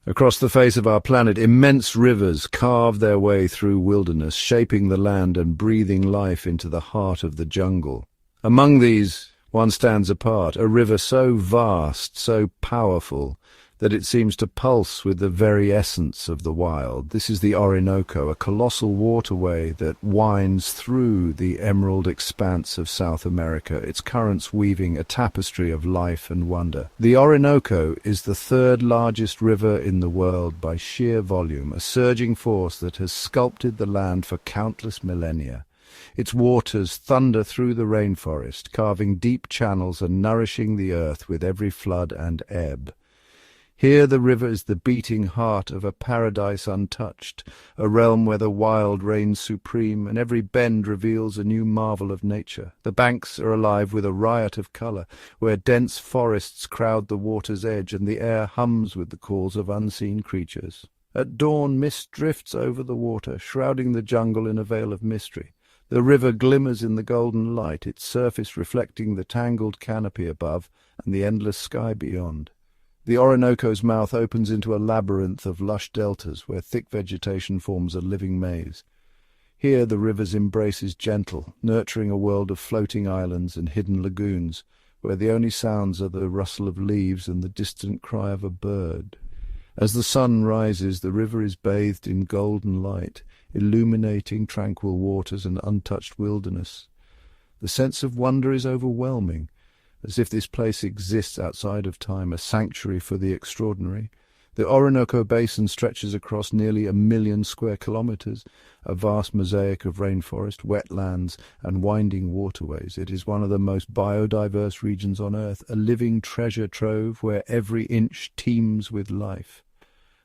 Across the face of our planet, immense rivers carve their way through wilderness, shaping the land and breathing life into the heart of the jungle. Among these, one stands apart, a river so vast, so powerful, that it seems to pulse with the very essence of the wild. This is the Orinoco, a colossal waterway that winds through the emerald expanse of South America, its currents weaving a tapestry of life and wonder. The Orinoco is the third largest river in the world by sheer volume, a surging force that has sculpted the land for countless millennia. Its waters thunder through the rainforest, carving deep channels and nourishing the earth with every flood and ebb. Here the river is the beating heart of a paradise untouched, a realm where the wild reigns supreme, and every bend reveals a new marvel of nature. The banks are alive with a riot of colour, where dense forests crowd the water's edge, and the air hums with the calls of unseen creatures. At dawn, mist drifts over the water, shrouding the jungle in a veil of mystery. The river glimmers in the golden light, its surface reflecting the tangled canopy above and the endless sky beyond. The Orinoco's mouth opens into a labyrinth of lush deltas where thick vegetation forms a living maze. Here the river's embrace is gentle, nurturing a world of floating islands and hidden lagoons, where the only sounds are the rustle of leaves and the distant cry of a bird. As the sun rises, the river is bathed in golden light, illuminating tranquil waters and untouched wilderness. The sense of wonder is overwhelming, as if this place exists outside of time, a sanctuary for the extraordinary. The Orinoco Basin stretches across nearly 1 million square kilometers, a vast mosaic of rainforest, wetlands, and winding waterways. It is one of the most biodiverse regions on Earth, a living treasure trove where every inch teems with life.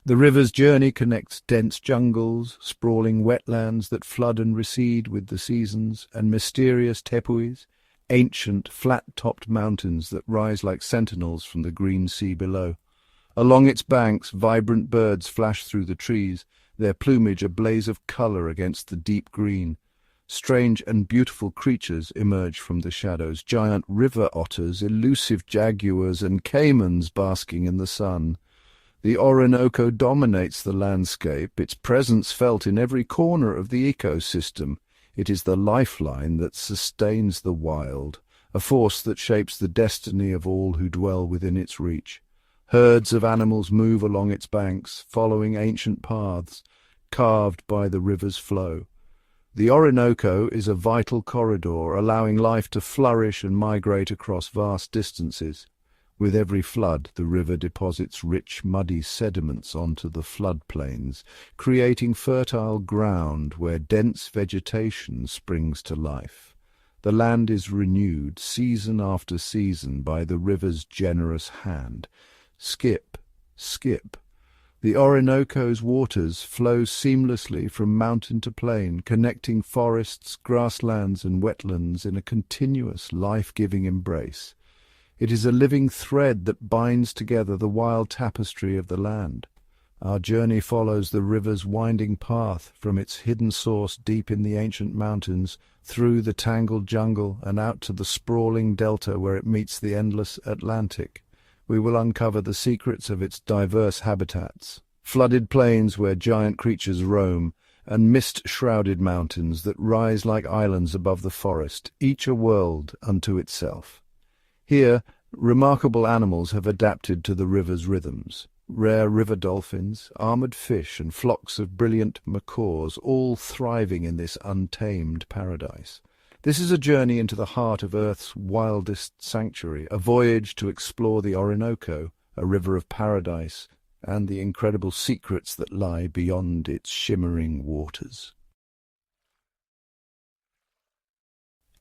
The river's journey connects dense jungles, sprawling wetlands that flood and recede with the seasons, and mysterious tepuis, ancient, flat-topped mountains that rise like sentinels from the green sea below. Along its banks, vibrant birds flash through the trees, their plumage a blaze of colour against the deep green. Strange and beautiful creatures emerge from the shadows, giant river otters, elusive jaguars, and caimans basking in the sun. The Orinoco dominates the landscape, its presence felt in every corner of the ecosystem. It is the lifeline that sustains the wild, a force that shapes the destiny of all who dwell within its reach. Herds of animals move along its banks, following ancient paths, carved by the river's flow. The Orinoco is a vital corridor, allowing life to flourish and migrate across vast distances. With every flood, the river deposits rich, muddy sediments onto the floodplains, creating fertile ground where dense vegetation springs to life. The land is renewed season after season by the river's generous hand. Skip, skip. The Orinoco's waters flow seamlessly from mountain to plain, connecting forests, grasslands, and wetlands in a continuous, life-giving embrace. It is a living thread that binds together the wild tapestry of the land. Our journey follows the river's winding path from its hidden source deep in the ancient mountains, through the tangled jungle and out to the sprawling delta where it meets the endless Atlantic. We will uncover the secrets of its diverse habitats, flooded plains where giant creatures roam, and mist-shrouded mountains that rise like islands above the forest, each a world unto itself. Here, remarkable animals have adapted to the river's rhythms. Rare river dolphins, armoured fish, and flocks of brilliant macaws, all thriving in this untamed paradise. This is a journey into the heart of Earth's wildest sanctuary, a voyage to explore the Orinoco, a river of paradise, and the incredible secrets that lie beyond its shimmering waters.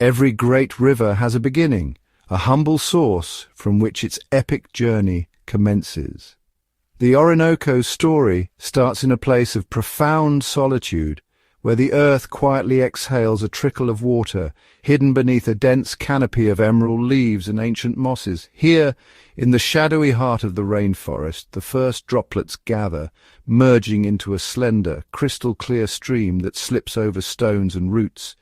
Every great river has a beginning, a humble source from which its epic journey commences. The Orinoco's story starts in a place of profound solitude, where the earth quietly exhales a trickle of water, hidden beneath a dense canopy of emerald leaves and ancient mosses. Here, in the shadowy heart of the rainforest, the first droplets gather, merging into a slender, crystal-clear stream that slips over stones and roots,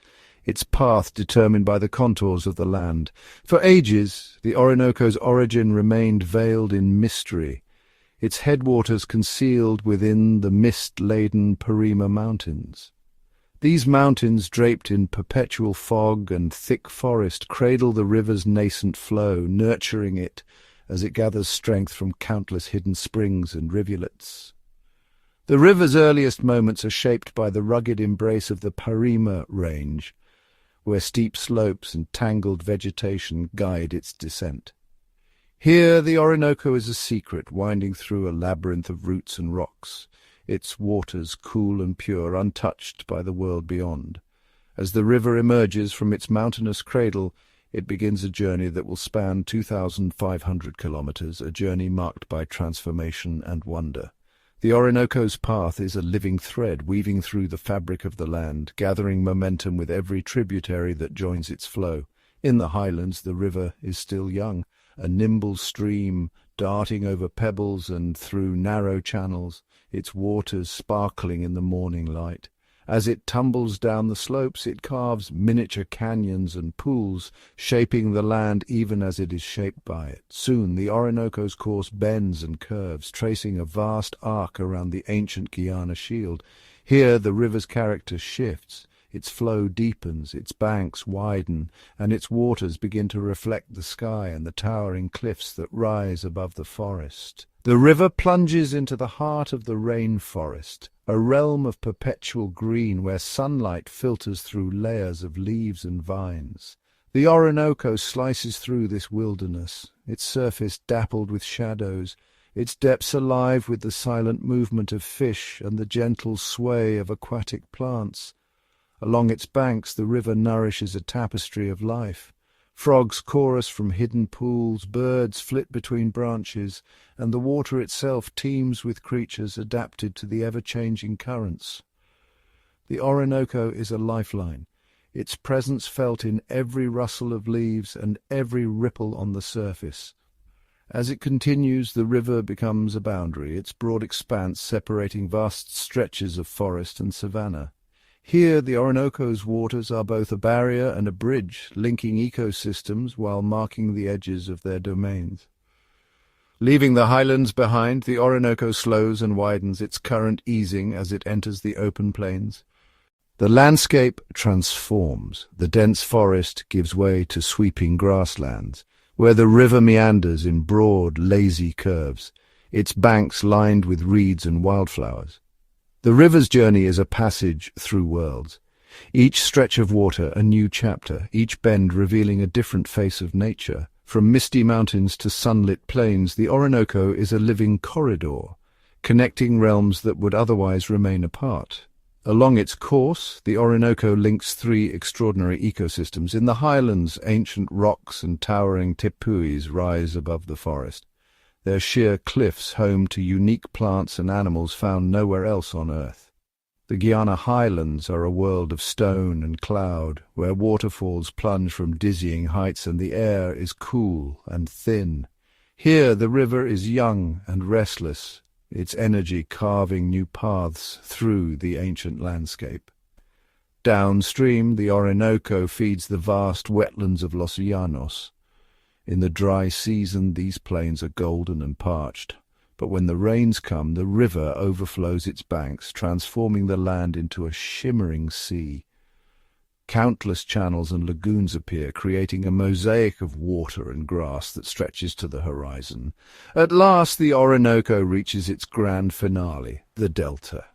its path determined by the contours of the land. For ages, the Orinoco's origin remained veiled in mystery. its headwaters concealed within the mist-laden Parima Mountains. These mountains, draped in perpetual fog and thick forest, cradle the river's nascent flow, nurturing it as it gathers strength from countless hidden springs and rivulets. The river's earliest moments are shaped by the rugged embrace of the Parima range, where steep slopes and tangled vegetation guide its descent. Here the Orinoco is a secret, winding through a labyrinth of roots and rocks, its waters cool and pure, untouched by the world beyond. As the river emerges from its mountainous cradle, it begins a journey that will span 2,500 kilometers, a journey marked by transformation and wonder. The Orinoco's path is a living thread, weaving through the fabric of the land, gathering momentum with every tributary that joins its flow. In the highlands, the river is still young, a nimble stream darting over pebbles and through narrow channels, its waters sparkling in the morning light. As it tumbles down the slopes, it carves miniature canyons and pools, shaping the land even as it is shaped by it. Soon the Orinoco's course bends and curves, tracing a vast arc around the ancient Guiana shield. Here the river's character shifts. Its flow deepens, its banks widen, and its waters begin to reflect the sky and the towering cliffs that rise above the forest. The river plunges into the heart of the rainforest, a realm of perpetual green where sunlight filters through layers of leaves and vines. The Orinoco slices through this wilderness, its surface dappled with shadows, its depths alive with the silent movement of fish and the gentle sway of aquatic plants. Along its banks the river nourishes a tapestry of life. Frogs chorus from hidden pools, birds flit between branches, and the water itself teems with creatures adapted to the ever-changing currents. The Orinoco is a lifeline, its presence felt in every rustle of leaves and every ripple on the surface. As it continues, the river becomes a boundary, its broad expanse separating vast stretches of forest and savanna. Here the Orinoco's waters are both a barrier and a bridge, linking ecosystems while marking the edges of their domains. Leaving the highlands behind, the Orinoco slows and widens, its current easing as it enters the open plains. The landscape transforms. The dense forest gives way to sweeping grasslands, where the river meanders in broad, lazy curves, its banks lined with reeds and wildflowers. The river's journey is a passage through worlds, each stretch of water a new chapter, each bend revealing a different face of nature. From misty mountains to sunlit plains, the Orinoco is a living corridor, connecting realms that would otherwise remain apart. Along its course, the Orinoco links three extraordinary ecosystems. In the highlands, ancient rocks and towering tepuis rise above the forest, their sheer cliffs home to unique plants and animals found nowhere else on Earth. The Guiana highlands are a world of stone and cloud, where waterfalls plunge from dizzying heights and the air is cool and thin. Here the river is young and restless, its energy carving new paths through the ancient landscape. Downstream, the Orinoco feeds the vast wetlands of Los Llanos. In the dry season, these plains are golden and parched, but when the rains come, the river overflows its banks, transforming the land into a shimmering sea. Countless channels and lagoons appear, creating a mosaic of water and grass that stretches to the horizon. At last, the Orinoco reaches its grand finale, the delta.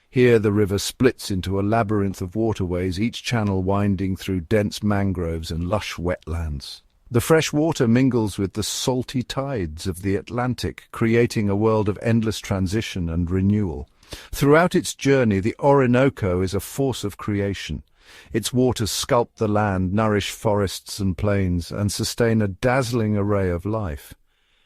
Here the river splits into a labyrinth of waterways, each channel winding through dense mangroves and lush wetlands. The fresh water mingles with the salty tides of the Atlantic, creating a world of endless transition and renewal. Throughout its journey, the Orinoco is a force of creation. Its waters sculpt the land, nourish forests and plains, and sustain a dazzling array of life.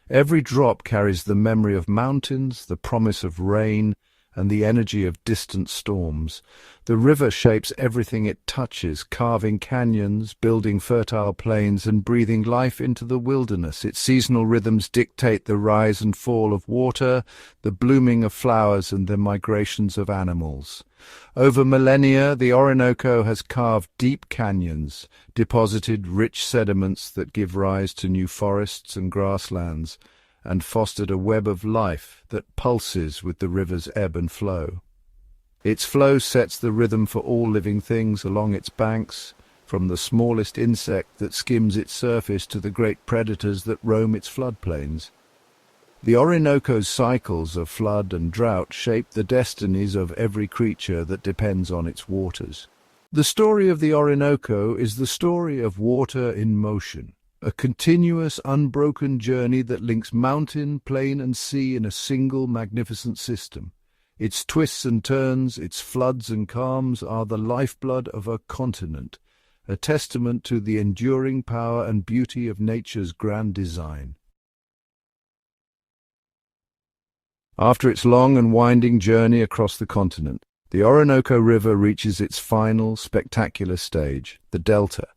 Every drop carries the memory of mountains, the promise of rain, and the energy of distant storms. The river shapes everything it touches, carving canyons, building fertile plains, and breathing life into the wilderness. Its seasonal rhythms dictate the rise and fall of water, the blooming of flowers, and the migrations of animals. Over millennia, the Orinoco has carved deep canyons, deposited rich sediments that give rise to new forests and grasslands, and fostered a web of life that pulses with the river's ebb and flow. Its flow sets the rhythm for all living things along its banks, from the smallest insect that skims its surface to the great predators that roam its floodplains. The Orinoco's cycles of flood and drought shape the destinies of every creature that depends on its waters. The story of the Orinoco is the story of water in motion, a continuous, unbroken journey that links mountain, plain and sea in a single magnificent system. Its twists and turns, its floods and calms are the lifeblood of a continent, a testament to the enduring power and beauty of nature's grand design. After its long and winding journey across the continent, the Orinoco River reaches its final, spectacular stage, the delta.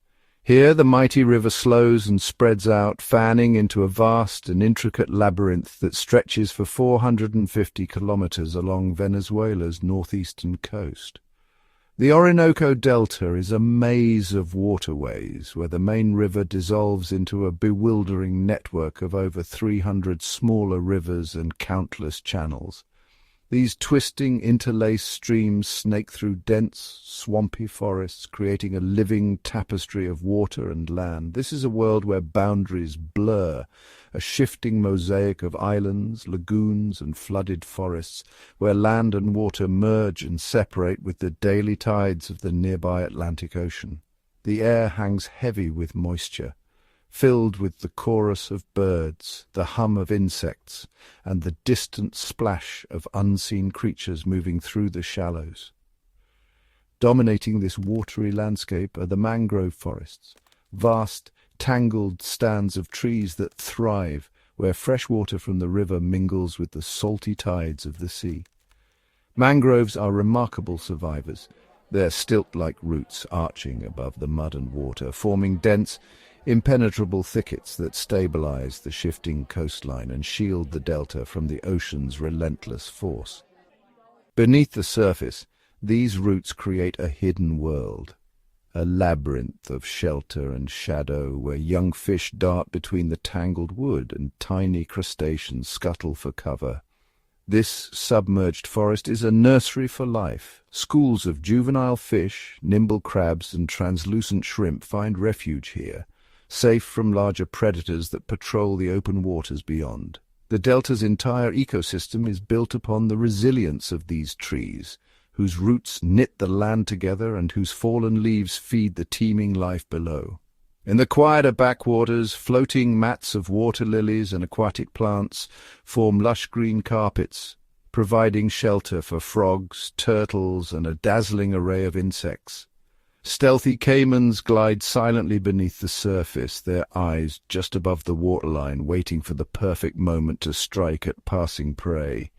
Here the mighty river slows and spreads out, fanning into a vast and intricate labyrinth that stretches for 450 kilometers along Venezuela's northeastern coast. The Orinoco Delta is a maze of waterways where the main river dissolves into a bewildering network of over 300 smaller rivers and countless channels. These twisting, interlaced streams snake through dense, swampy forests, creating a living tapestry of water and land. This is a world where boundaries blur, a shifting mosaic of islands, lagoons, and flooded forests, where land and water merge and separate with the daily tides of the nearby Atlantic Ocean. The air hangs heavy with moisture, filled with the chorus of birds, the hum of insects, and the distant splash of unseen creatures moving through the shallows. Dominating this watery landscape are the mangrove forests, vast, tangled stands of trees that thrive where fresh water from the river mingles with the salty tides of the sea. Mangroves are remarkable survivors, their stilt-like roots arching above the mud and water, forming dense, impenetrable thickets that stabilize the shifting coastline and shield the delta from the ocean's relentless force. Beneath the surface, these roots create a hidden world, a labyrinth of shelter and shadow where young fish dart between the tangled wood and tiny crustaceans scuttle for cover. This submerged forest is a nursery for life. Schools of juvenile fish, nimble crabs, and translucent shrimp find refuge here, safe from larger predators that patrol the open waters beyond. The delta's entire ecosystem is built upon the resilience of these trees, whose roots knit the land together and whose fallen leaves feed the teeming life below. In the quieter backwaters, floating mats of water lilies and aquatic plants form lush green carpets, providing shelter for frogs, turtles, and a dazzling array of insects. Stealthy caimans glide silently beneath the surface, their eyes just above the waterline, waiting for the perfect moment to strike at passing prey.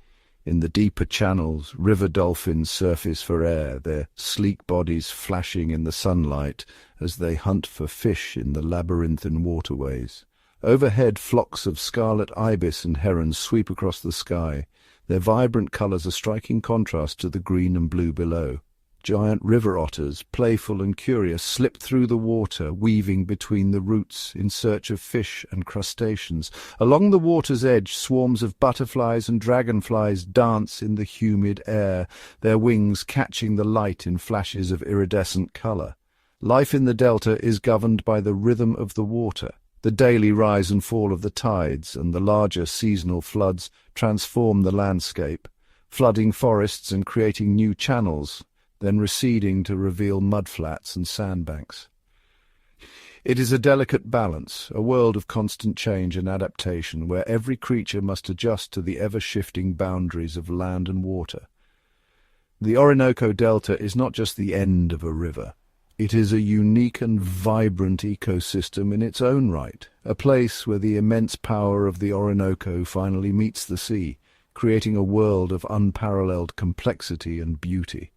In the deeper channels, river dolphins surface for air, their sleek bodies flashing in the sunlight as they hunt for fish in the labyrinthine waterways. Overhead, flocks of scarlet ibis and herons sweep across the sky, their vibrant colors a striking contrast to the green and blue below. Giant river otters, playful and curious, slip through the water, weaving between the roots in search of fish and crustaceans. Along the water's edge, swarms of butterflies and dragonflies dance in the humid air, their wings catching the light in flashes of iridescent color. Life in the delta is governed by the rhythm of the water. The daily rise and fall of the tides and the larger seasonal floods transform the landscape, flooding forests and creating new channels, then receding to reveal mudflats and sandbanks. It is a delicate balance, a world of constant change and adaptation, where every creature must adjust to the ever-shifting boundaries of land and water. The Orinoco Delta is not just the end of a river. It is a unique and vibrant ecosystem in its own right, a place where the immense power of the Orinoco finally meets the sea, creating a world of unparalleled complexity and beauty.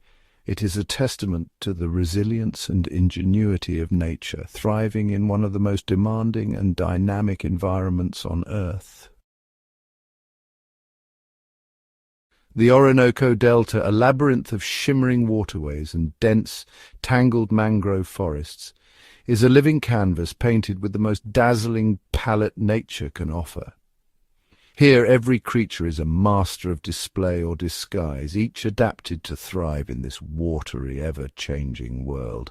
It is a testament to the resilience and ingenuity of nature, thriving in one of the most demanding and dynamic environments on Earth. The Orinoco Delta, a labyrinth of shimmering waterways and dense, tangled mangrove forests, is a living canvas painted with the most dazzling palette nature can offer. Here every creature is a master of display or disguise, each adapted to thrive in this watery, ever-changing world.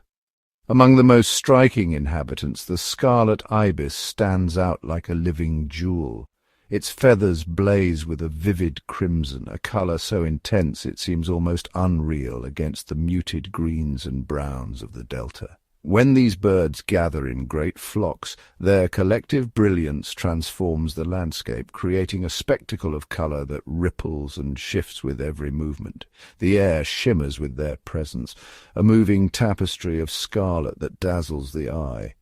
Among the most striking inhabitants, the scarlet ibis stands out like a living jewel. Its feathers blaze with a vivid crimson, a colour so intense it seems almost unreal against the muted greens and browns of the delta. When these birds gather in great flocks, their collective brilliance transforms the landscape, creating a spectacle of colour that ripples and shifts with every movement. The air shimmers with their presence, a moving tapestry of scarlet that dazzles the eye.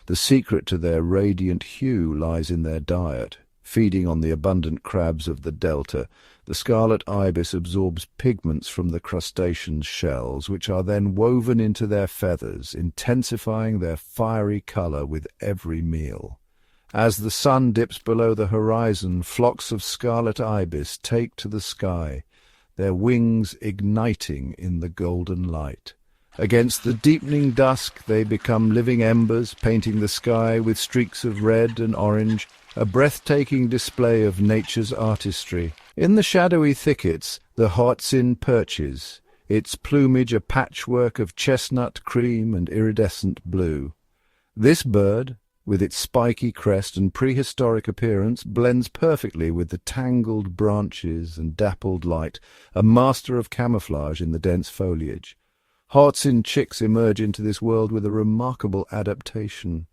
The secret to their radiant hue lies in their diet. Feeding on the abundant crabs of the delta, the scarlet ibis absorbs pigments from the crustaceans' shells, which are then woven into their feathers, intensifying their fiery colour with every meal. As the sun dips below the horizon, flocks of scarlet ibis take to the sky, their wings igniting in the golden light. Against the deepening dusk they become living embers, painting the sky with streaks of red and orange, a breathtaking display of nature's artistry. In the shadowy thickets, the hoatzin perches, its plumage a patchwork of chestnut, cream, and iridescent blue. This bird, with its spiky crest and prehistoric appearance, blends perfectly with the tangled branches and dappled light, a master of camouflage in the dense foliage. Hoatzin chicks emerge into this world with a remarkable adaptation.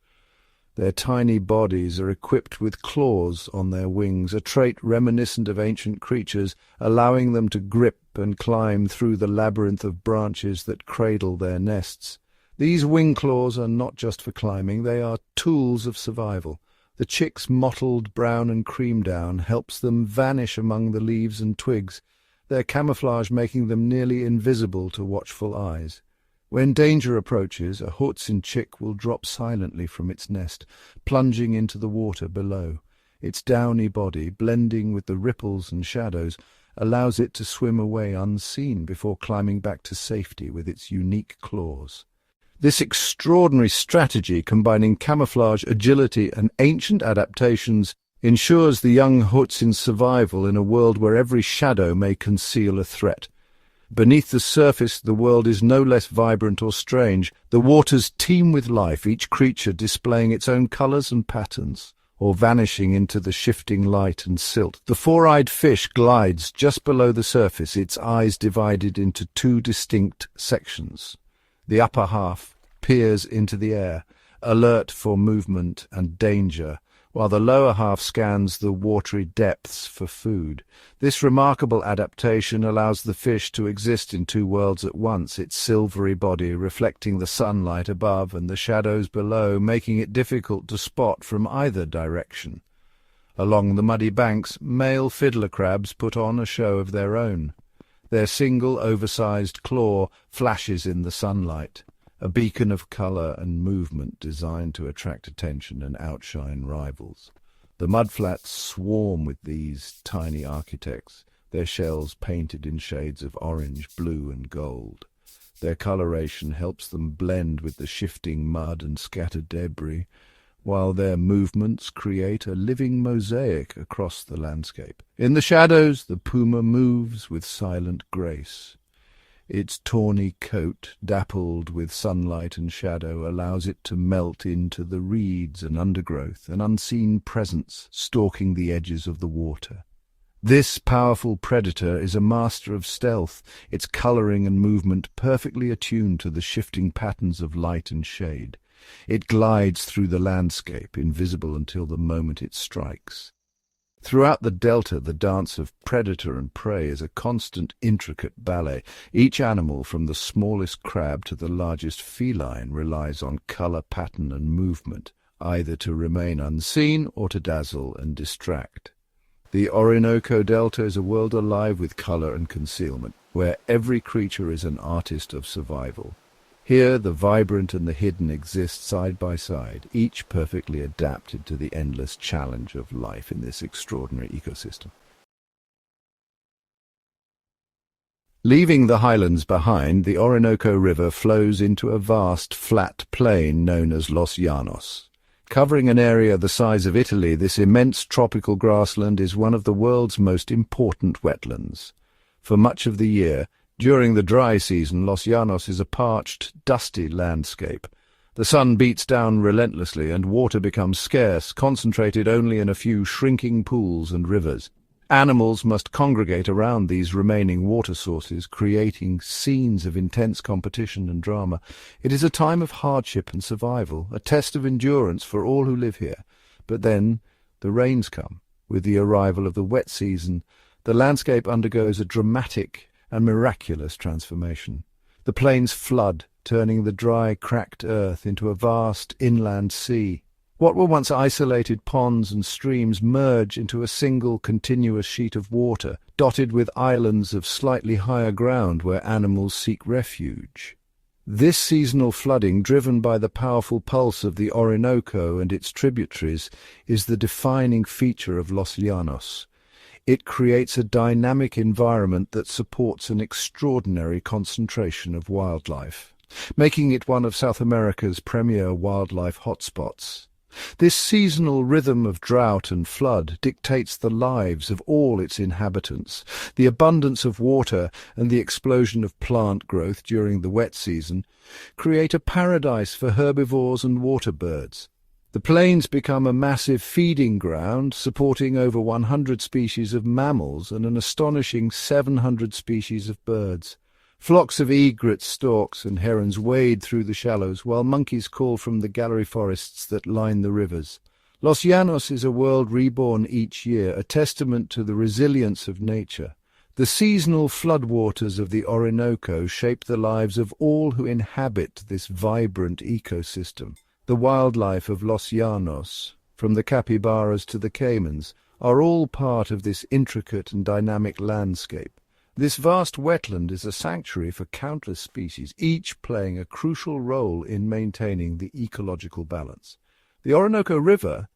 Their tiny bodies are equipped with claws on their wings, a trait reminiscent of ancient creatures, allowing them to grip and climb through the labyrinth of branches that cradle their nests. These wing claws are not just for climbing, they are tools of survival. The chicks' mottled brown and cream down helps them vanish among the leaves and twigs, their camouflage making them nearly invisible to watchful eyes. When danger approaches, a hoatzin chick will drop silently from its nest, plunging into the water below. Its downy body, blending with the ripples and shadows, allows it to swim away unseen before climbing back to safety with its unique claws. This extraordinary strategy, combining camouflage, agility, and ancient adaptations, ensures the young hoatzin's survival in a world where every shadow may conceal a threat. Beneath the surface, the world is no less vibrant or strange. The waters teem with life, each creature displaying its own colours and patterns, or vanishing into the shifting light and silt. The four-eyed fish glides just below the surface, its eyes divided into two distinct sections. The upper half peers into the air, alert for movement and danger, while the lower half scans the watery depths for food. This remarkable adaptation allows the fish to exist in two worlds at once, its silvery body reflecting the sunlight above and the shadows below, making it difficult to spot from either direction. Along the muddy banks, male fiddler crabs put on a show of their own. Their single, oversized claw flashes in the sunlight, a beacon of colour and movement designed to attract attention and outshine rivals. The mudflats swarm with these tiny architects, their shells painted in shades of orange, blue and gold. Their coloration helps them blend with the shifting mud and scattered debris, while their movements create a living mosaic across the landscape. In the shadows, the puma moves with silent grace. Its tawny coat, dappled with sunlight and shadow, allows it to melt into the reeds and undergrowth, an unseen presence stalking the edges of the water. This powerful predator is a master of stealth, its colouring and movement perfectly attuned to the shifting patterns of light and shade. It glides through the landscape, invisible until the moment it strikes. Throughout the delta, the dance of predator and prey is a constant, intricate ballet. Each animal, from the smallest crab to the largest feline, relies on colour, pattern and movement, either to remain unseen or to dazzle and distract. The Orinoco Delta is a world alive with colour and concealment, where every creature is an artist of survival. Here the vibrant and the hidden exist side by side, each perfectly adapted to the endless challenge of life in this extraordinary ecosystem. Leaving the highlands behind, the Orinoco River flows into a vast, flat plain known as Los Llanos. Covering an area the size of Italy, this immense tropical grassland is one of the world's most important wetlands. For much of the year, during the dry season, Los Llanos is a parched, dusty landscape. The sun beats down relentlessly and water becomes scarce, concentrated only in a few shrinking pools and rivers. Animals must congregate around these remaining water sources, creating scenes of intense competition and drama. It is a time of hardship and survival, a test of endurance for all who live here. But then the rains come. With the arrival of the wet season, the landscape undergoes a dramatic and miraculous transformation. The plains flood, turning the dry, cracked earth into a vast inland sea. What were once isolated ponds and streams merge into a single continuous sheet of water, dotted with islands of slightly higher ground where animals seek refuge. This seasonal flooding, driven by the powerful pulse of the Orinoco and its tributaries, is the defining feature of Los Llanos. It creates a dynamic environment that supports an extraordinary concentration of wildlife, making it one of South America's premier wildlife hotspots. This seasonal rhythm of drought and flood dictates the lives of all its inhabitants. The abundance of water and the explosion of plant growth during the wet season create a paradise for herbivores and water birds. The plains become a massive feeding ground, supporting over 100 species of mammals and an astonishing 700 species of birds. Flocks of egret, storks and herons wade through the shallows, while monkeys call from the gallery forests that line the rivers. Los Llanos is a world reborn each year, a testament to the resilience of nature. The seasonal floodwaters of the Orinoco shape the lives of all who inhabit this vibrant ecosystem. The wildlife of Los Llanos, from the capybaras to the caimans, are all part of this intricate and dynamic landscape. This vast wetland is a sanctuary for countless species, each playing a crucial role in maintaining the ecological balance. The Orinoco River,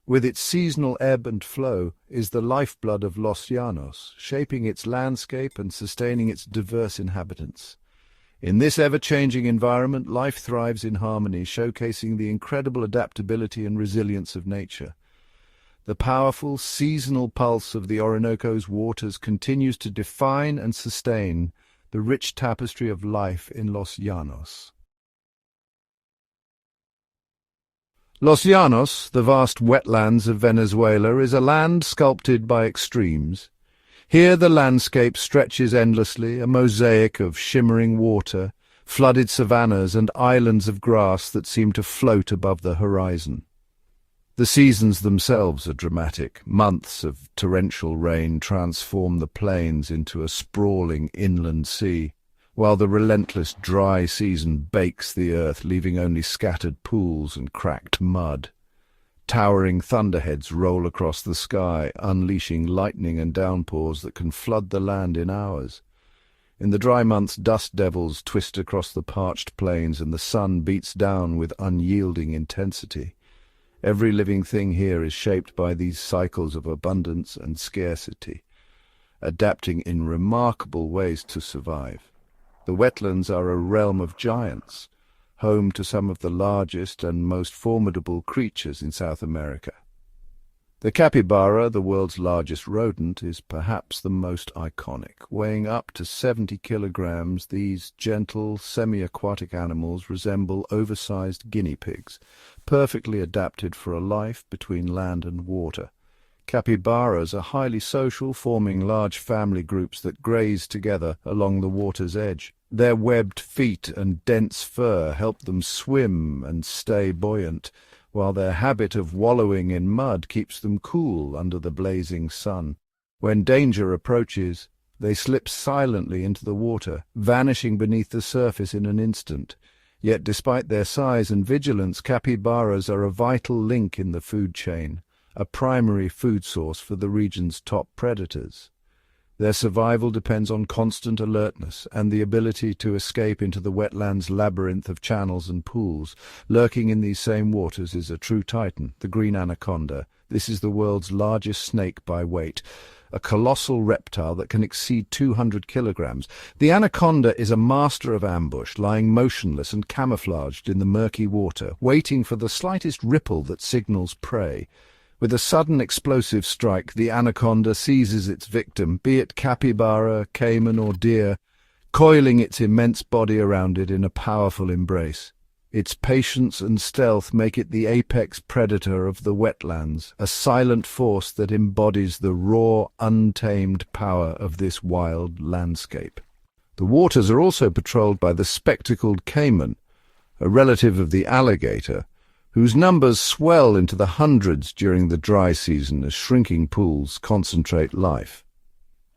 with its seasonal ebb and flow, is the lifeblood of Los Llanos, shaping its landscape and sustaining its diverse inhabitants. In this ever-changing environment, life thrives in harmony, showcasing the incredible adaptability and resilience of nature. The powerful, seasonal pulse of the Orinoco's waters continues to define and sustain the rich tapestry of life in Los Llanos. Los Llanos, the vast wetlands of Venezuela, is a land sculpted by extremes. Here the landscape stretches endlessly, a mosaic of shimmering water, flooded savannas and islands of grass that seem to float above the horizon. The seasons themselves are dramatic. Months of torrential rain transform the plains into a sprawling inland sea, while the relentless dry season bakes the earth, leaving only scattered pools and cracked mud. Towering thunderheads roll across the sky, unleashing lightning and downpours that can flood the land in hours. In the dry months, dust devils twist across the parched plains, and the sun beats down with unyielding intensity. Every living thing here is shaped by these cycles of abundance and scarcity, adapting in remarkable ways to survive. The wetlands are a realm of giants, home to some of the largest and most formidable creatures in South America. The capybara, the world's largest rodent, is perhaps the most iconic. Weighing up to 70 kilograms, these gentle, semi-aquatic animals resemble oversized guinea pigs, perfectly adapted for a life between land and water. Capybaras are highly social, forming large family groups that graze together along the water's edge. Their webbed feet and dense fur help them swim and stay buoyant, while their habit of wallowing in mud keeps them cool under the blazing sun. When danger approaches, they slip silently into the water, vanishing beneath the surface in an instant. Yet despite their size and vigilance, capybaras are a vital link in the food chain, a primary food source for the region's top predators. Their survival depends on constant alertness and the ability to escape into the wetlands' labyrinth of channels and pools. Lurking in these same waters is a true titan, the green anaconda. This is the world's largest snake by weight, a colossal reptile that can exceed 200 kilograms. The anaconda is a master of ambush, lying motionless and camouflaged in the murky water, waiting for the slightest ripple that signals prey. With a sudden explosive strike, the anaconda seizes its victim, be it capybara, caiman or deer, coiling its immense body around it in a powerful embrace. Its patience and stealth make it the apex predator of the wetlands, a silent force that embodies the raw, untamed power of this wild landscape. The waters are also patrolled by the spectacled caiman, a relative of the alligator, whose numbers swell into the hundreds during the dry season as shrinking pools concentrate life.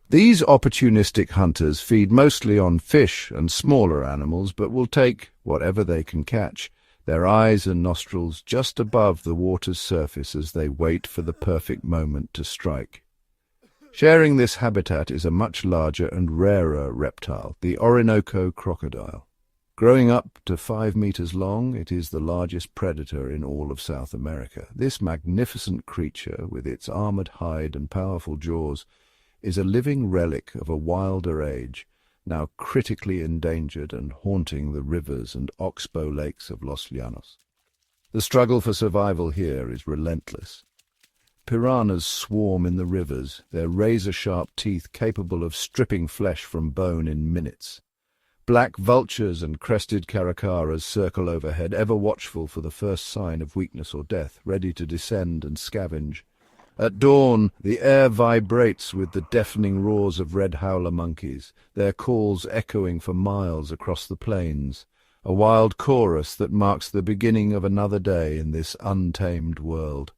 These opportunistic hunters feed mostly on fish and smaller animals, but will take whatever they can catch, their eyes and nostrils just above the water's surface as they wait for the perfect moment to strike. Sharing this habitat is a much larger and rarer reptile, the Orinoco crocodile. Growing up to 5 meters long, it is the largest predator in all of South America. This magnificent creature, with its armored hide and powerful jaws, is a living relic of a wilder age, now critically endangered and haunting the rivers and oxbow lakes of Los Llanos. The struggle for survival here is relentless. Piranhas swarm in the rivers, their razor-sharp teeth capable of stripping flesh from bone in minutes. Black vultures and crested caracaras circle overhead, ever watchful for the first sign of weakness or death, ready to descend and scavenge. At dawn, the air vibrates with the deafening roars of red howler monkeys, their calls echoing for miles across the plains, a wild chorus that marks the beginning of another day in this untamed world.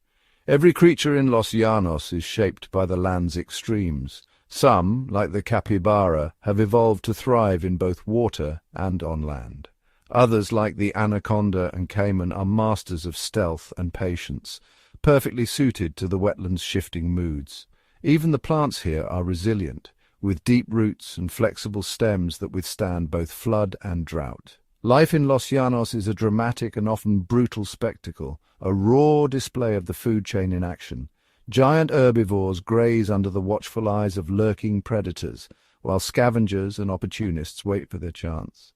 Every creature in Los Llanos is shaped by the land's extremes. Some, like the capybara, have evolved to thrive in both water and on land. Others, like the anaconda and caiman, are masters of stealth and patience, perfectly suited to the wetland's shifting moods. Even the plants here are resilient, with deep roots and flexible stems that withstand both flood and drought. Life in Los Llanos is a dramatic and often brutal spectacle, a raw display of the food chain in action. Giant herbivores graze under the watchful eyes of lurking predators, while scavengers and opportunists wait for their chance.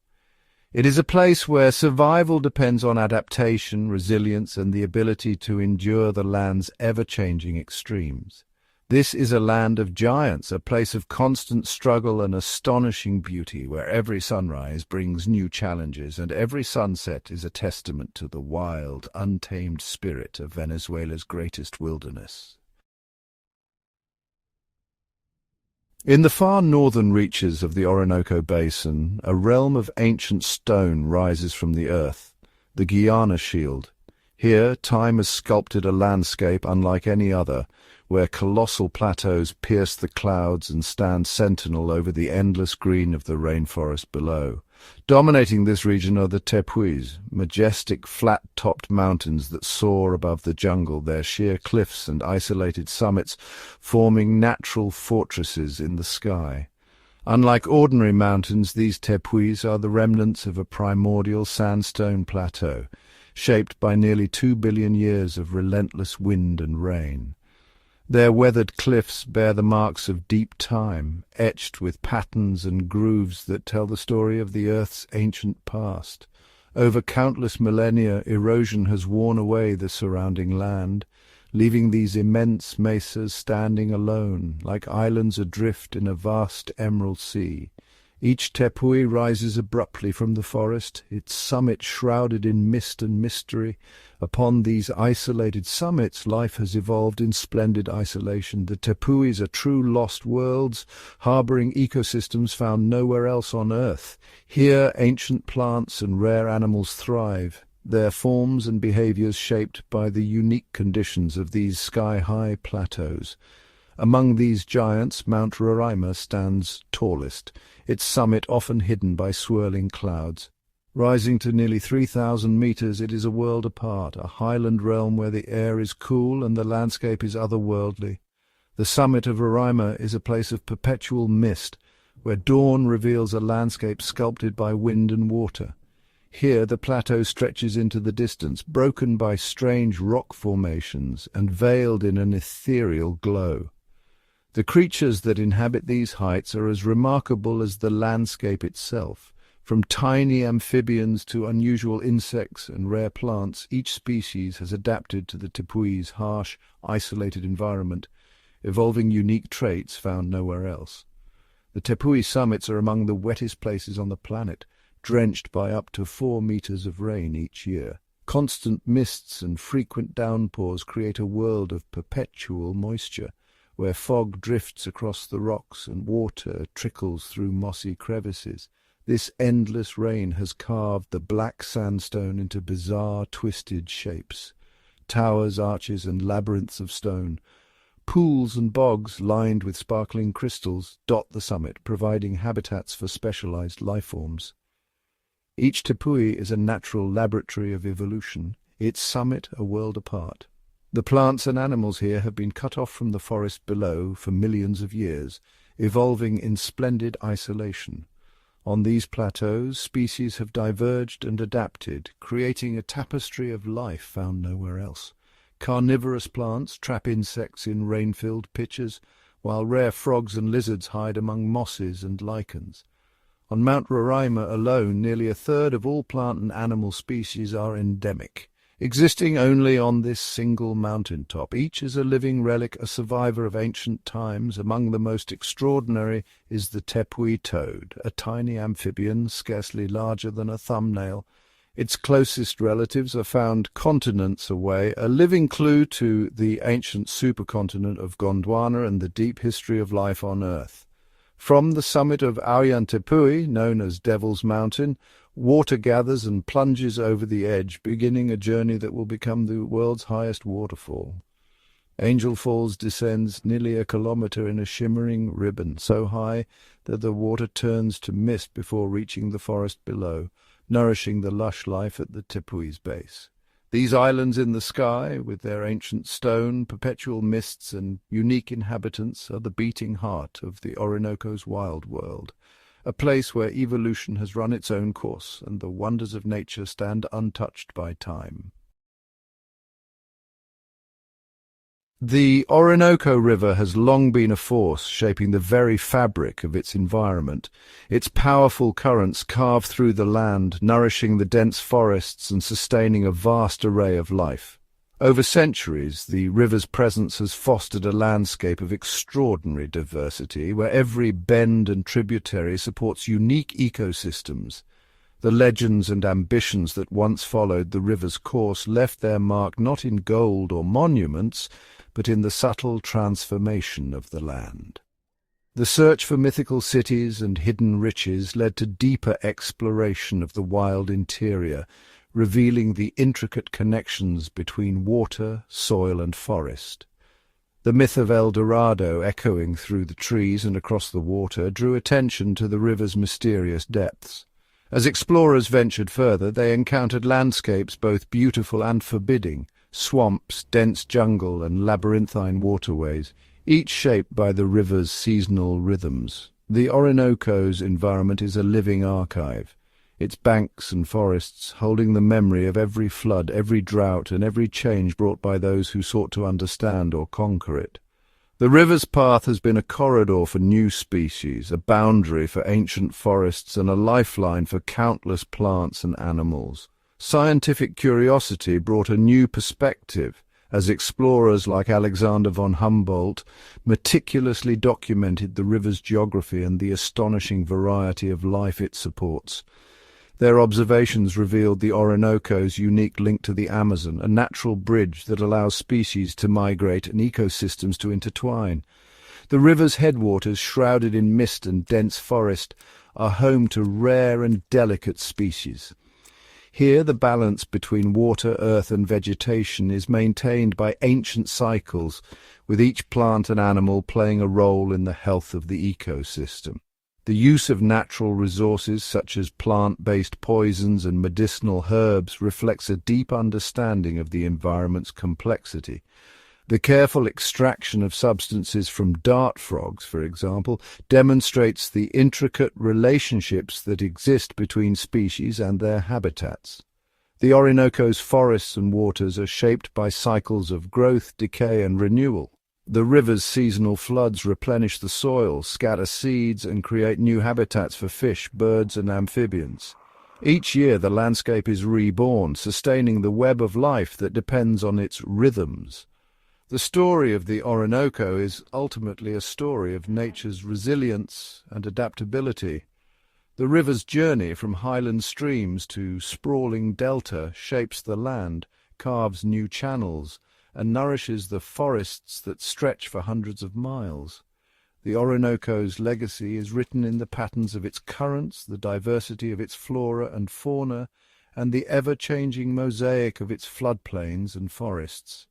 It is a place where survival depends on adaptation, resilience, and the ability to endure the land's ever-changing extremes. This is a land of giants, a place of constant struggle and astonishing beauty, where every sunrise brings new challenges and every sunset is a testament to the wild, untamed spirit of Venezuela's greatest wilderness. In the far northern reaches of the Orinoco Basin, a realm of ancient stone rises from the earth, the Guiana Shield. Here, time has sculpted a landscape unlike any other, where colossal plateaus pierce the clouds and stand sentinel over the endless green of the rainforest below. Dominating this region are the tepuis, majestic flat-topped mountains that soar above the jungle, their sheer cliffs and isolated summits forming natural fortresses in the sky. Unlike ordinary mountains, these tepuis are the remnants of a primordial sandstone plateau, shaped by nearly 2 billion years of relentless wind and rain. Their weathered cliffs bear the marks of deep time, etched with patterns and grooves that tell the story of the Earth's ancient past. Over countless millennia, erosion has worn away the surrounding land, leaving these immense mesas standing alone, like islands adrift in a vast emerald sea. Each tepui rises abruptly from the forest, its summit shrouded in mist and mystery. Upon these isolated summits, life has evolved in splendid isolation. The tepuis are true lost worlds, harboring ecosystems found nowhere else on Earth. Here, ancient plants and rare animals thrive, their forms and behaviors shaped by the unique conditions of these sky-high plateaus. Among these giants, Mount Roraima stands tallest, its summit often hidden by swirling clouds. Rising to nearly 3,000 meters, it is a world apart, a highland realm where the air is cool and the landscape is otherworldly. The summit of Roraima is a place of perpetual mist, where dawn reveals a landscape sculpted by wind and water. Here the plateau stretches into the distance, broken by strange rock formations and veiled in an ethereal glow. The creatures that inhabit these heights are as remarkable as the landscape itself. From tiny amphibians to unusual insects and rare plants, each species has adapted to the tepui's harsh, isolated environment, evolving unique traits found nowhere else. The tepui summits are among the wettest places on the planet, drenched by up to 4 meters of rain each year. Constant mists and frequent downpours create a world of perpetual moisture, where fog drifts across the rocks and water trickles through mossy crevices. This endless rain has carved the black sandstone into bizarre, twisted shapes. Towers, arches, and labyrinths of stone. Pools and bogs lined with sparkling crystals dot the summit, providing habitats for specialized lifeforms. Each tepui is a natural laboratory of evolution, its summit a world apart. The plants and animals here have been cut off from the forest below for millions of years, evolving in splendid isolation. On these plateaus, species have diverged and adapted, creating a tapestry of life found nowhere else. Carnivorous plants trap insects in rain-filled pitchers, while rare frogs and lizards hide among mosses and lichens. On Mount Roraima alone, nearly a third of all plant and animal species are endemic, existing only on this single mountaintop. Each is a living relic, a survivor of ancient times. Among the most extraordinary is the tepui toad, a tiny amphibian scarcely larger than a thumbnail. Its closest relatives are found continents away, a living clue to the ancient supercontinent of Gondwana and the deep history of life on Earth. From the summit of Auyan Tepui, known as Devil's Mountain, water gathers and plunges over the edge, beginning a journey that will become the world's highest waterfall. Angel Falls descends nearly a kilometer in a shimmering ribbon, so high that the water turns to mist before reaching the forest below, nourishing the lush life at the tepui's base. These islands in the sky, with their ancient stone, perpetual mists, and unique inhabitants, are the beating heart of the Orinoco's wild world, a place where evolution has run its own course and the wonders of nature stand untouched by time. The Orinoco River has long been a force shaping the very fabric of its environment. Its powerful currents carve through the land, nourishing the dense forests and sustaining a vast array of life. Over centuries, the river's presence has fostered a landscape of extraordinary diversity, where every bend and tributary supports unique ecosystems. The legends and ambitions that once followed the river's course left their mark not in gold or monuments, but in the subtle transformation of the land. The search for mythical cities and hidden riches led to deeper exploration of the wild interior, revealing the intricate connections between water, soil, and forest. The myth of El Dorado, echoing through the trees and across the water, drew attention to the river's mysterious depths. As explorers ventured further, they encountered landscapes both beautiful and forbidding, swamps, dense jungle, and labyrinthine waterways, each shaped by the river's seasonal rhythms. The Orinoco's environment is a living archive, its banks and forests holding the memory of every flood, every drought, and every change brought by those who sought to understand or conquer it. The river's path has been a corridor for new species, a boundary for ancient forests, and a lifeline for countless plants and animals. Scientific curiosity brought a new perspective, as explorers like Alexander von Humboldt meticulously documented the river's geography and the astonishing variety of life it supports. Their observations revealed the Orinoco's unique link to the Amazon, a natural bridge that allows species to migrate and ecosystems to intertwine. The river's headwaters, shrouded in mist and dense forest, are home to rare and delicate species. Here the balance between water, earth, and vegetation is maintained by ancient cycles, with each plant and animal playing a role in the health of the ecosystem. The use of natural resources such as plant-based poisons and medicinal herbs reflects a deep understanding of the environment's complexity. The careful extraction of substances from dart frogs, for example, demonstrates the intricate relationships that exist between species and their habitats. The Orinoco's forests and waters are shaped by cycles of growth, decay, and renewal. The river's seasonal floods replenish the soil, scatter seeds, and create new habitats for fish, birds, and amphibians. Each year the landscape is reborn, sustaining the web of life that depends on its rhythms. The story of the Orinoco is ultimately a story of nature's resilience and adaptability. The river's journey from highland streams to sprawling delta shapes the land, carves new channels, and nourishes the forests that stretch for hundreds of miles. The Orinoco's legacy is written in the patterns of its currents, the diversity of its flora and fauna, and the ever-changing mosaic of its floodplains and forests.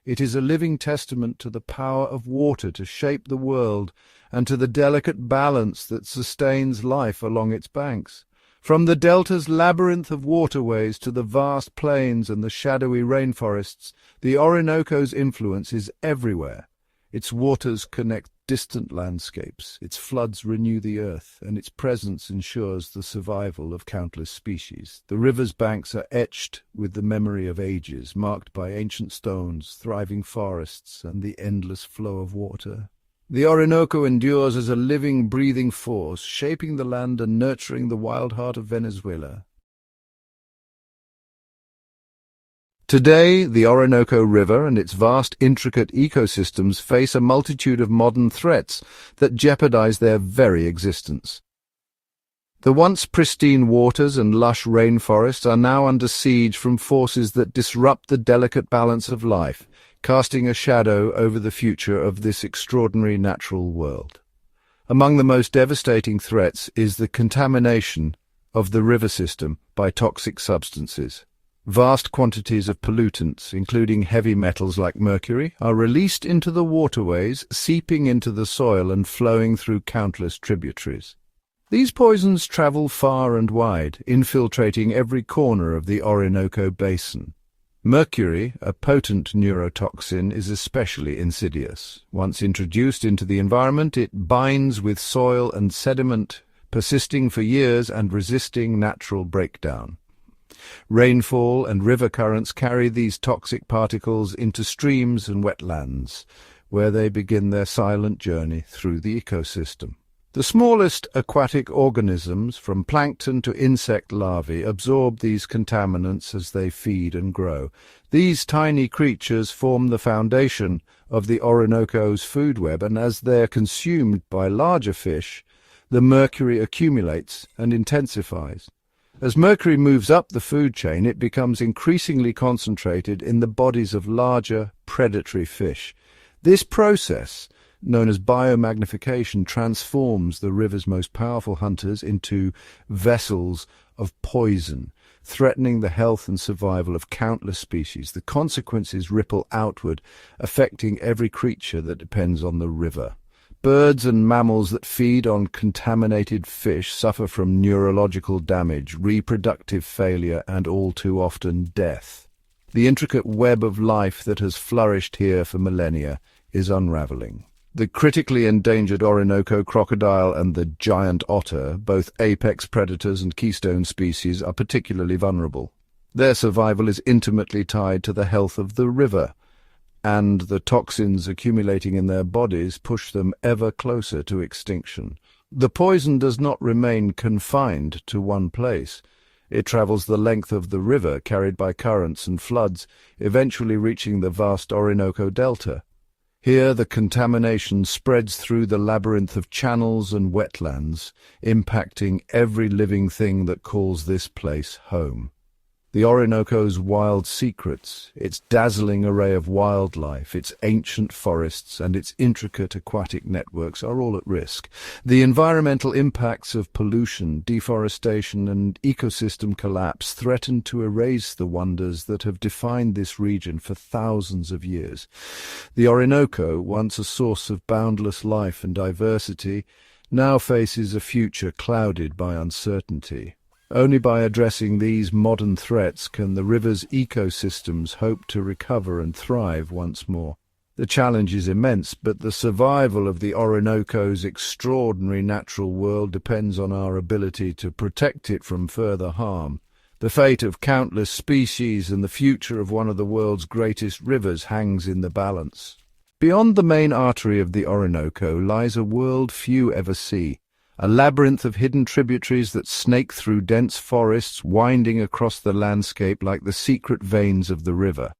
It is a living testament to the power of water to shape the world and to the delicate balance that sustains life along its banks. From the delta's labyrinth of waterways to the vast plains and the shadowy rainforests, the Orinoco's influence is everywhere. Its waters connect distant landscapes, its floods renew the earth, and its presence ensures the survival of countless species. The river's banks are etched with the memory of ages, marked by ancient stones, thriving forests, and the endless flow of water. The Orinoco endures as a living, breathing force, shaping the land and nurturing the wild heart of Venezuela. Today, the Orinoco River and its vast, intricate ecosystems face a multitude of modern threats that jeopardize their very existence. The once pristine waters and lush rainforests are now under siege from forces that disrupt the delicate balance of life, casting a shadow over the future of this extraordinary natural world. Among the most devastating threats is the contamination of the river system by toxic substances. Vast quantities of pollutants, including heavy metals like mercury, are released into the waterways, seeping into the soil and flowing through countless tributaries. These poisons travel far and wide, infiltrating every corner of the Orinoco basin. Mercury, a potent neurotoxin, is especially insidious. Once introduced into the environment, it binds with soil and sediment, persisting for years and resisting natural breakdown. Rainfall and river currents carry these toxic particles into streams and wetlands, where they begin their silent journey through the ecosystem. The smallest aquatic organisms, from plankton to insect larvae, absorb these contaminants as they feed and grow. These tiny creatures form the foundation of the Orinoco's food web, and as they're consumed by larger fish, the mercury accumulates and intensifies. As mercury moves up the food chain, it becomes increasingly concentrated in the bodies of larger, predatory fish. This process, known as biomagnification, transforms the river's most powerful hunters into vessels of poison, threatening the health and survival of countless species. The consequences ripple outward, affecting every creature that depends on the river. Birds and mammals that feed on contaminated fish suffer from neurological damage, reproductive failure, and all too often death. The intricate web of life that has flourished here for millennia is unraveling. The critically endangered Orinoco crocodile and the giant otter, both apex predators and keystone species, are particularly vulnerable. Their survival is intimately tied to the health of the river, and the toxins accumulating in their bodies push them ever closer to extinction. The poison does not remain confined to one place. It travels the length of the river, carried by currents and floods, eventually reaching the vast Orinoco Delta. Here the contamination spreads through the labyrinth of channels and wetlands, impacting every living thing that calls this place home. The Orinoco's wild secrets, its dazzling array of wildlife, its ancient forests, and its intricate aquatic networks are all at risk. The environmental impacts of pollution, deforestation, and ecosystem collapse threaten to erase the wonders that have defined this region for thousands of years. The Orinoco, once a source of boundless life and diversity, now faces a future clouded by uncertainty. Only by addressing these modern threats can the river's ecosystems hope to recover and thrive once more. The challenge is immense, but the survival of the Orinoco's extraordinary natural world depends on our ability to protect it from further harm. The fate of countless species and the future of one of the world's greatest rivers hangs in the balance. Beyond the main artery of the Orinoco lies a world few ever see, a labyrinth of hidden tributaries that snake through dense forests, winding across the landscape like the secret veins of the river.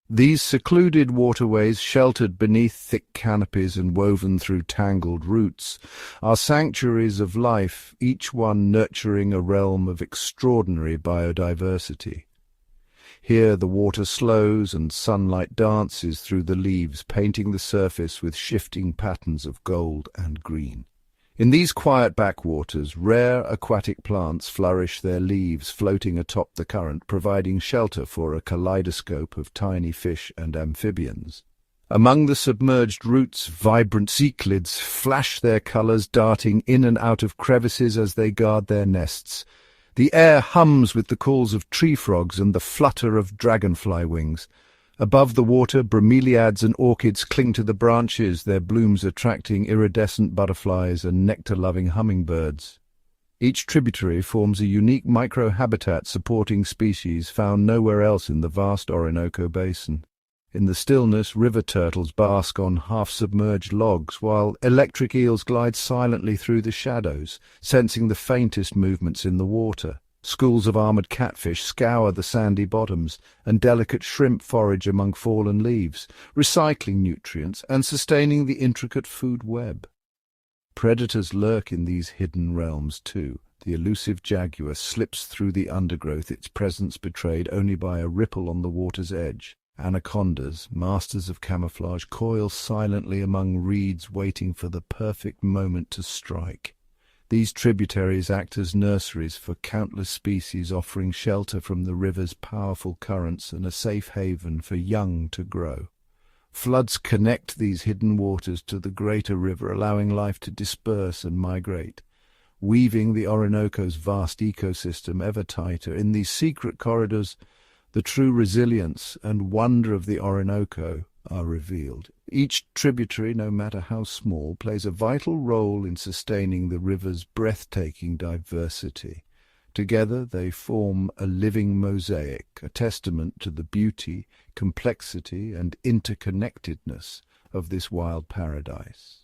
These secluded waterways, sheltered beneath thick canopies and woven through tangled roots, are sanctuaries of life, each one nurturing a realm of extraordinary biodiversity. Here the water slows and sunlight dances through the leaves, painting the surface with shifting patterns of gold and green. In these quiet backwaters, rare aquatic plants flourish, their leaves floating atop the current, providing shelter for a kaleidoscope of tiny fish and amphibians. Among the submerged roots, vibrant cichlids flash their colors, darting in and out of crevices as they guard their nests. The air hums with the calls of tree frogs and the flutter of dragonfly wings. Above the water, bromeliads and orchids cling to the branches, their blooms attracting iridescent butterflies and nectar-loving hummingbirds. Each tributary forms a unique microhabitat supporting species found nowhere else in the vast Orinoco basin. In the stillness, river turtles bask on half-submerged logs, while electric eels glide silently through the shadows, sensing the faintest movements in the water. Schools of armored catfish scour the sandy bottoms, and delicate shrimp forage among fallen leaves, recycling nutrients and sustaining the intricate food web. Predators lurk in these hidden realms too. The elusive jaguar slips through the undergrowth, its presence betrayed only by a ripple on the water's edge. Anacondas, masters of camouflage, coil silently among reeds, waiting for the perfect moment to strike. These tributaries act as nurseries for countless species, offering shelter from the river's powerful currents and a safe haven for young to grow. Floods connect these hidden waters to the greater river, allowing life to disperse and migrate, weaving the Orinoco's vast ecosystem ever tighter. In these secret corridors, the true resilience and wonder of the Orinoco are revealed. Each tributary, no matter how small, plays a vital role in sustaining the river's breathtaking diversity. Together they form a living mosaic, a testament to the beauty, complexity, and interconnectedness of this wild paradise.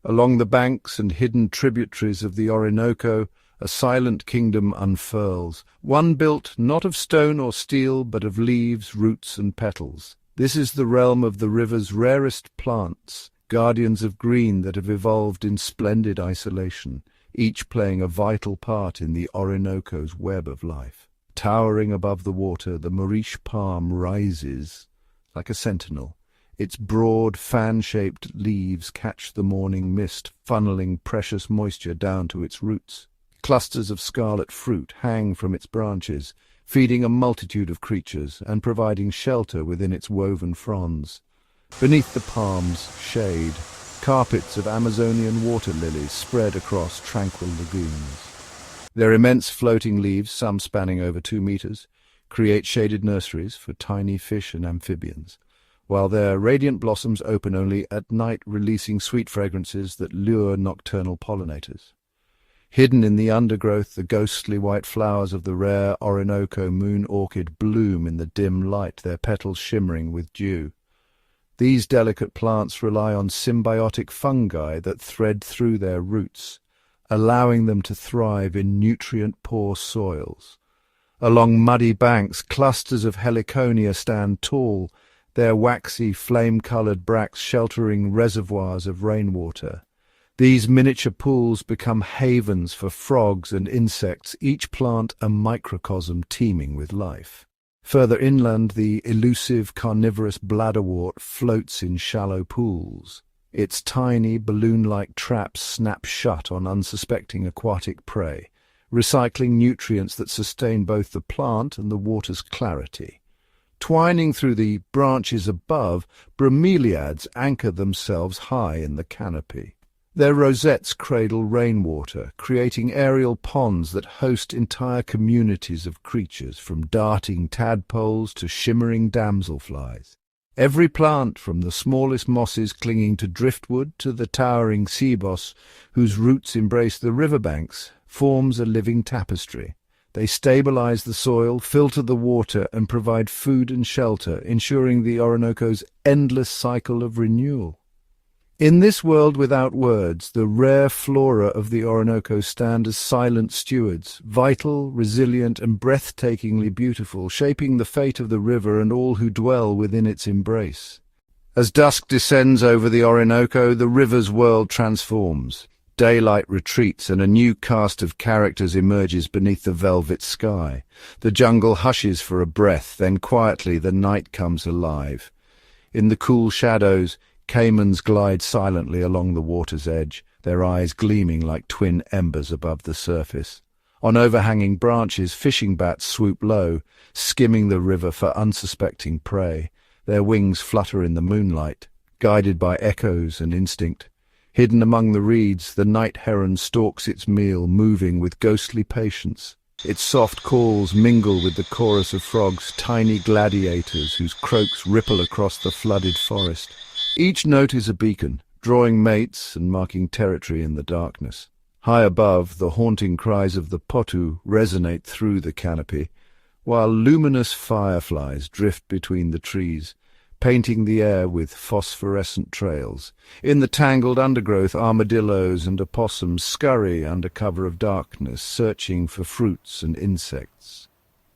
Along the banks and hidden tributaries of the Orinoco, a silent kingdom unfurls, one built not of stone or steel, but of leaves, roots, and petals. This is the realm of the river's rarest plants, guardians of green that have evolved in splendid isolation, each playing a vital part in the Orinoco's web of life. Towering above the water, the Maurice palm rises like a sentinel. Its broad, fan-shaped leaves catch the morning mist, funneling precious moisture down to its roots. Clusters of scarlet fruit hang from its branches, feeding a multitude of creatures and providing shelter within its woven fronds. Beneath the palms' shade, carpets of Amazonian water lilies spread across tranquil lagoons. Their immense floating leaves, some spanning over 2 meters, create shaded nurseries for tiny fish and amphibians, while their radiant blossoms open only at night, releasing sweet fragrances that lure nocturnal pollinators. Hidden in the undergrowth, the ghostly white flowers of the rare Orinoco moon orchid bloom in the dim light, their petals shimmering with dew. These delicate plants rely on symbiotic fungi that thread through their roots, allowing them to thrive in nutrient-poor soils. Along muddy banks, clusters of heliconia stand tall, their waxy, flame-coloured bracts sheltering reservoirs of rainwater. These miniature pools become havens for frogs and insects, each plant a microcosm teeming with life. Further inland, the elusive carnivorous bladderwort floats in shallow pools. Its tiny, balloon-like traps snap shut on unsuspecting aquatic prey, recycling nutrients that sustain both the plant and the water's clarity. Twining through the branches above, bromeliads anchor themselves high in the canopy. Their rosettes cradle rainwater, creating aerial ponds that host entire communities of creatures, from darting tadpoles to shimmering damselflies. Every plant, from the smallest mosses clinging to driftwood to the towering cebos whose roots embrace the riverbanks, forms a living tapestry. They stabilize the soil, filter the water, and provide food and shelter, ensuring the Orinoco's endless cycle of renewal. In this world without words, the rare flora of the Orinoco stand as silent stewards, vital, resilient, and breathtakingly beautiful, shaping the fate of the river and all who dwell within its embrace. As dusk descends over the Orinoco, the river's world transforms. Daylight retreats and a new cast of characters emerges beneath the velvet sky. The jungle hushes for a breath, then quietly the night comes alive. In the cool shadows, caimans glide silently along the water's edge, their eyes gleaming like twin embers above the surface. On overhanging branches, fishing bats swoop low, skimming the river for unsuspecting prey. Their wings flutter in the moonlight, guided by echoes and instinct. Hidden among the reeds, the night heron stalks its meal, moving with ghostly patience. Its soft calls mingle with the chorus of frogs, tiny gladiators whose croaks ripple across the flooded forest. Each note is a beacon, drawing mates and marking territory in the darkness. High above, the haunting cries of the potu resonate through the canopy, while luminous fireflies drift between the trees, painting the air with phosphorescent trails. In the tangled undergrowth, armadillos and opossums scurry under cover of darkness, searching for fruits and insects.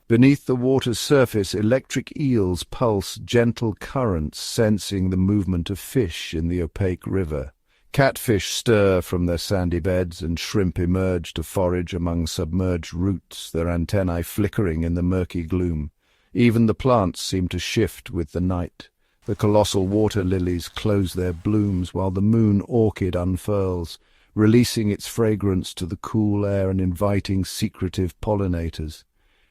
Beneath the water's surface, electric eels pulse gentle currents, sensing the movement of fish in the opaque river. Catfish stir from their sandy beds, and shrimp emerge to forage among submerged roots, their antennae flickering in the murky gloom. Even the plants seem to shift with the night. The colossal water lilies close their blooms while the moon orchid unfurls, releasing its fragrance to the cool air and inviting secretive pollinators.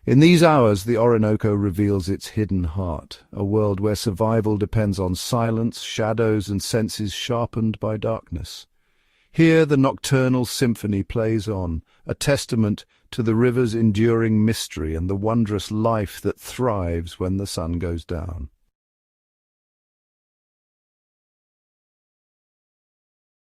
In these hours, the Orinoco reveals its hidden heart, a world where survival depends on silence, shadows, and senses sharpened by darkness. Here the nocturnal symphony plays on, a testament to the river's enduring mystery and the wondrous life that thrives when the sun goes down.